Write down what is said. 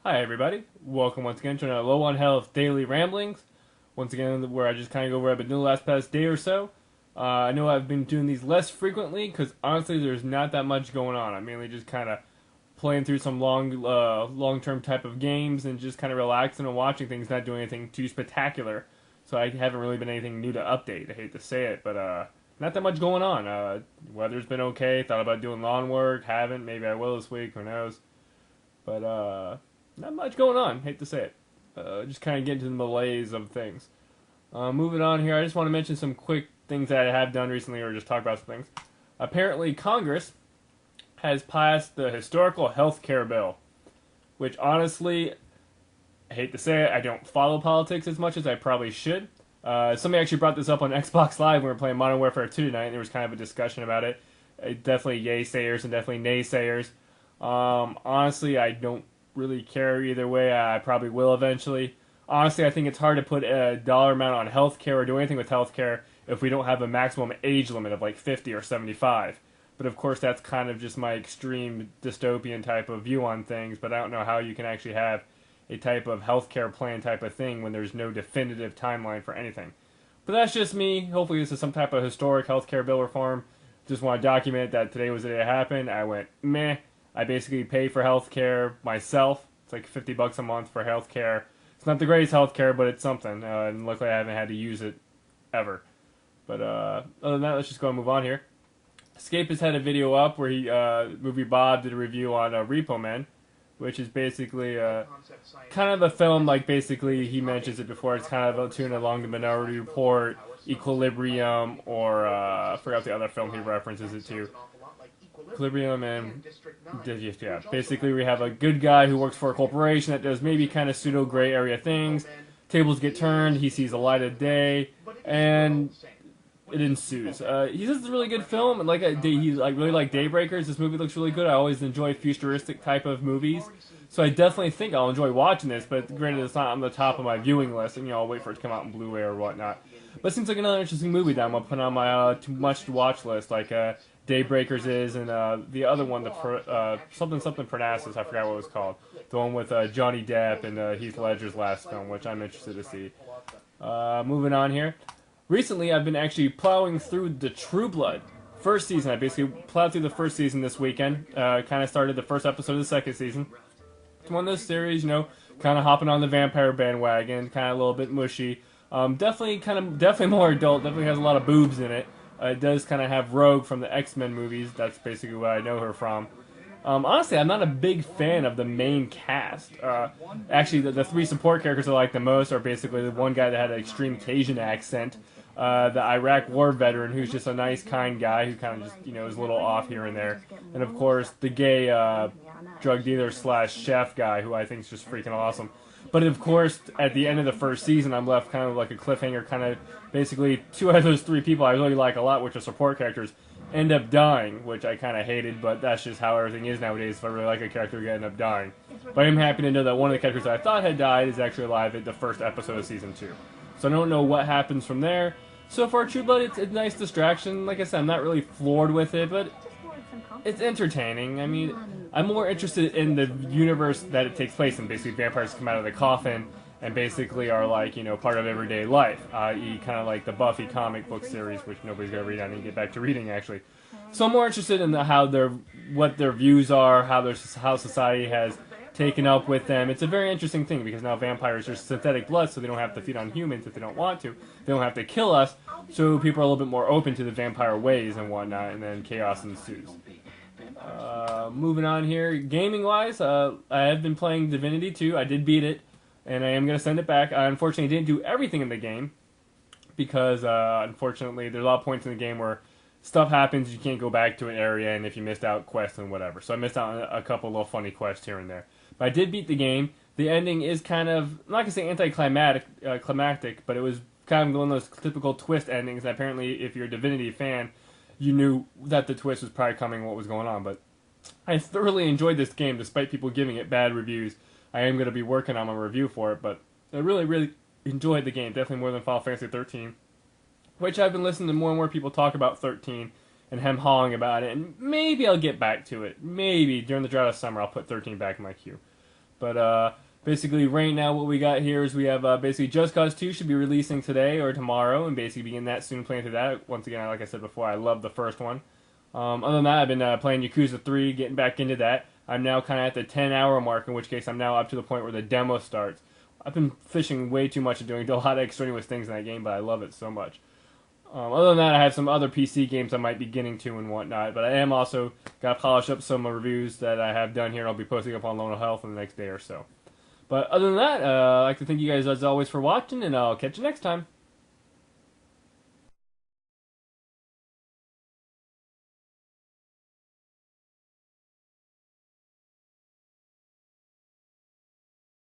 Hi everybody, welcome once again to another Low on Health Daily Ramblings. Once again, where I just kind of go over what I've been doing the last past day or so. I know I've been doing these less frequently because honestly there's not that much going on. I'm mainly just kind of playing through some long-term type of games and just kind of relaxing and watching things, not doing anything too spectacular. So I haven't really been anything new to update. I hate to say it, but not that much going on. Weather's been okay. Thought about doing lawn work, haven't. Maybe I will this week, who knows. But not much going on. Hate to say it. Just kind of get into the malaise of things. Moving on here, I just want to mention some quick things that I have done recently, or just talk about some things. Apparently, Congress has passed the historical health care bill, which honestly, I hate to say it, I don't follow politics as much as I probably should. Somebody actually brought this up on Xbox Live when we were playing Modern Warfare 2 tonight, and there was kind of a discussion about it. Definitely yay-sayers and definitely naysayers. Honestly, I don't really care either way. I probably will eventually. Honestly, I think it's hard to put a dollar amount on healthcare or do anything with healthcare if we don't have a maximum age limit of like 50 or 75. But of course, that's kind of just my extreme dystopian type of view on things. But I don't know how you can actually have a type of healthcare plan type of thing when there's no definitive timeline for anything. But that's just me. Hopefully, this is some type of historic healthcare bill reform. Just want to document that today was the day it happened. I went meh. I basically pay for healthcare myself. It's like $50 a month for healthcare. It's not the greatest healthcare, but it's something. And luckily, I haven't had to use it ever. But other than that, let's just go and move on here. Escapist had a video up where Movie Bob did a review on Repo Man, which is basically kind of a film, like basically he mentions it before. It's kind of a tune along the Minority Report, Equilibrium, or I forgot the other film he references it to. Equilibrium and yeah, basically we have a good guy who works for a corporation that does maybe kind of pseudo gray area things. Tables get turned, he sees the light of day, and it ensues. He says it's a really good film, and he really like Daybreakers. This movie looks really good. I always enjoy futuristic type of movies, so I definitely think I'll enjoy watching this. But granted, it's not on the top of my viewing list, and I'll wait for it to come out in Blu-ray or whatnot. But it seems like another interesting movie that I'm gonna put on my too much to watch list, like Daybreakers is, and the other one, something Parnassus. I forgot what it was called. The one with Johnny Depp and Heath Ledger's last film, which I'm interested to see. Moving on here. Recently, I've been actually plowing through the True Blood first season. I basically plowed through the first season this weekend. Kind of started the first episode of the second season. It's one of those series, kind of hopping on the vampire bandwagon, kind of a little bit mushy. Definitely more adult. Definitely has a lot of boobs in it. It does kind of have Rogue from the X-Men movies. That's basically where I know her from. Honestly, I'm not a big fan of the main cast. Actually, the three support characters I like the most are basically the one guy that had an extreme Cajun accent, the Iraq war veteran who's just a nice, kind guy who kind of just, is a little off here and there. And of course, the gay drug dealer / chef guy who I think is just freaking awesome. But of course, at the end of the first season, I'm left kind of like a cliffhanger, kind of basically two out of those three people I really like a lot, which are support characters, end up dying, which I kind of hated, but that's just how everything is nowadays. If I really like a character, they end up dying. But I'm happy to know that one of the characters that I thought had died is actually alive at the first episode of Season 2. So I don't know what happens from there. So far, True Blood, it's a nice distraction. Like I said, I'm not really floored with it, but it's entertaining. I mean, I'm more interested in the universe that it takes place in. Basically, vampires come out of the coffin and basically are part of everyday life, i.e. kind of like the Buffy comic book series, which nobody's going to read. I need to get back to reading, actually. So I'm more interested in what their views are, how society has taken up with them. It's a very interesting thing because now vampires are synthetic blood, so they don't have to feed on humans if they don't want to. They don't have to kill us, so people are a little bit more open to the vampire ways and whatnot, and then chaos ensues. Moving on here, gaming-wise, I have been playing Divinity 2. I did beat it, and I am going to send it back. I unfortunately didn't do everything in the game because, unfortunately, there's a lot of points in the game where stuff happens, you can't go back to an area, and if you missed out quests and whatever. So I missed out on a couple little funny quests here and there. But I did beat the game. The ending is kind of, I'm not going to say anticlimactic, but it was kind of one of those typical twist endings. Apparently, if you're a Divinity fan, you knew that the twist was probably coming, what was going on. But I thoroughly enjoyed this game, despite people giving it bad reviews. I am going to be working on a review for it, but I really, really enjoyed the game. Definitely more than Final Fantasy 13, which I've been listening to more and more people talk about 13 and hem-hawing about it, and maybe I'll get back to it. Maybe during the drought of summer I'll put 13 back in my queue. But basically, right now, what we got here is we have basically Just Cause 2 should be releasing today or tomorrow, and basically begin that soon, playing through that. Once again, like I said before, I love the first one. Other than that, I've been playing Yakuza 3, getting back into that. I'm now kind of at the 10-hour mark, in which case I'm now up to the point where the demo starts. I've been fishing way too much and doing a lot of extraneous things in that game, but I love it so much. Other than that, I have some other PC games I might be getting to and whatnot, but I am also got to polish up some reviews that I have done here, and I'll be posting up on Lone Health in the next day or so. But other than that, I'd like to thank you guys as always for watching, and I'll catch you next time.